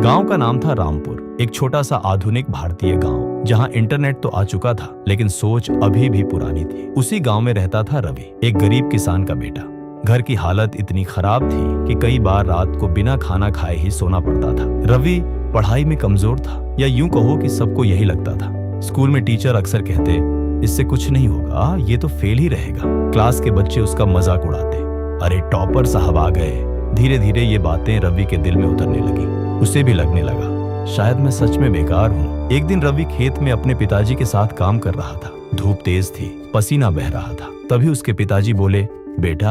गांव का नाम था रामपुर, एक छोटा सा आधुनिक भारतीय गांव जहां इंटरनेट तो आ चुका था लेकिन सोच अभी भी पुरानी थी। उसी गांव में रहता था रवि, एक गरीब किसान का बेटा। घर की हालत इतनी खराब थी कि कई बार रात को बिना खाना खाए ही सोना पड़ता था। रवि पढ़ाई में कमजोर था, या यूं कहो कि सबको यही लगता था। स्कूल में टीचर अक्सर कहते, इससे कुछ नहीं होगा, ये तो फेल ही रहेगा। क्लास के बच्चे उसका मजाक उड़ाते, अरे टॉपर साहब आ गए। धीरे धीरे ये बातें रवि के दिल में उतरने लगी। उसे भी लगने लगा, शायद मैं सच में बेकार हूँ। एक दिन रवि खेत में अपने पिताजी के साथ काम कर रहा था। धूप तेज थी, पसीना बह रहा था। तभी उसके पिताजी बोले, बेटा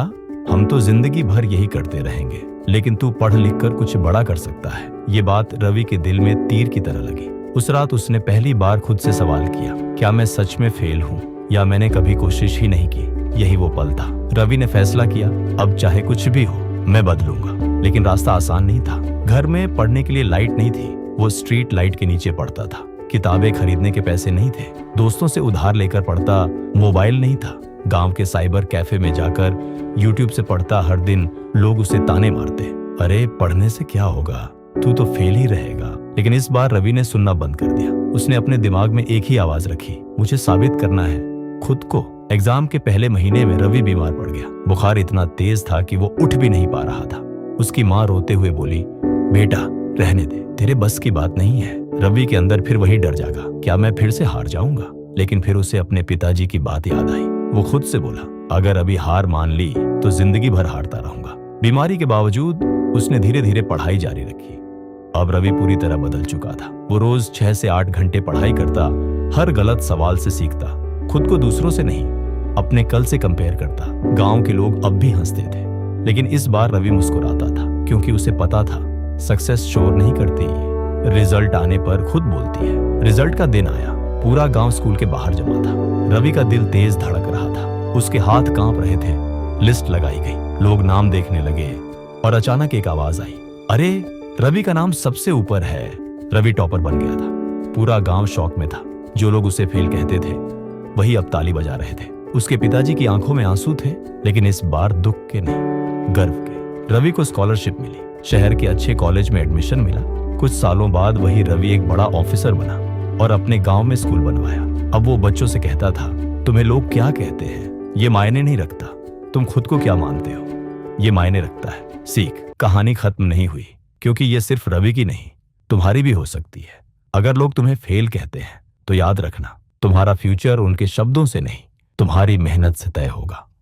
हम तो जिंदगी भर यही करते रहेंगे, लेकिन तू पढ़ लिख कर कुछ बड़ा कर सकता है। ये बात रवि के दिल में तीर की तरह लगी। उस रात उसने पहली बार खुद से सवाल किया, क्या मैं सच में फेल हूँ या मैंने कभी कोशिश ही नहीं की। यही वो पल था। रवि ने फैसला किया, अब चाहे कुछ भी हो मैं बदलूंगा। लेकिन रास्ता आसान नहीं था। घर में पढ़ने के लिए लाइट नहीं थी, वो स्ट्रीट लाइट के नीचे पढ़ता था। किताबें खरीदने के पैसे नहीं थे, दोस्तों से उधार लेकर पढ़ता। मोबाइल नहीं था, गांव के साइबर कैफे में जाकर यूट्यूब से पढ़ता। हर दिन लोग उसे ताने मारते, अरे पढ़ने से क्या होगा, तू तो फेल ही रहेगा। लेकिन इस बार रवि ने सुनना बंद कर दिया। उसने अपने दिमाग में एक ही आवाज रखी, मुझे साबित करना है खुद को। एग्जाम के पहले महीने में रवि बीमार पड़ गया। बुखार इतना तेज था कि वो उठ भी नहीं पा रहा था। उसकी माँ रोते हुए बोली, बेटा रहने दे, तेरे बस की बात नहीं है। रवि के अंदर फिर वही डर जागा, क्या मैं फिर से हार जाऊंगा। लेकिन फिर उसे अपने पिताजी की बात याद आई। वो खुद से बोला, अगर अभी हार मान ली तो जिंदगी भर हारता रहूंगा। बीमारी के बावजूद उसने धीरे धीरे पढ़ाई जारी रखी। अब रवि पूरी तरह बदल चुका था। वो रोज 6 से 8 घंटे पढ़ाई करता, हर गलत सवाल से सीखता, खुद को दूसरों से नहीं अपने कल से कंपेयर करता। गांव के लोग अब भी हंसते थे, लेकिन इस बार रवि मुस्कुराता था, क्योंकि उसे पता था सक्सेस शोर नहीं करती, रिजल्ट आने पर खुद बोलती है। रिजल्ट का दिन आया, पूरा गांव स्कूल के बाहर जमा था। रवि का दिल तेज धड़क रहा था, उसके हाथ कांप रहे थे। लिस्ट लगाई गई, लोग नाम देखने लगे और अचानक एक आवाज आई, अरे रवि का नाम सबसे ऊपर है। रवि टॉपर बन गया था। पूरा गांव शौक में था। जो लोग उसे फेल कहते थे वही अब ताली बजा रहे थे। उसके पिताजी की आंखों में आंसू थे, लेकिन इस बार दुख के नहीं, गर्व के। रवि को स्कॉलरशिप मिली, शहर के अच्छे कॉलेज में एडमिशन मिला। कुछ सालों बाद वही रवि एक बड़ा ऑफिसर बना और अपने गांव में स्कूल बनवाया। अब वो बच्चों से कहता था, तुम्हें लोग क्या कहते हैं ये मायने नहीं रखता, तुम खुद को क्या मानते हो ये मायने रखता है। सीख, कहानी खत्म नहीं हुई, क्योंकि ये सिर्फ रवि की नहीं, तुम्हारी भी हो सकती है। अगर लोग तुम्हें फेल कहते हैं तो याद रखना, तुम्हारा फ्यूचर उनके शब्दों से नहीं, तुम्हारी मेहनत से तय होगा।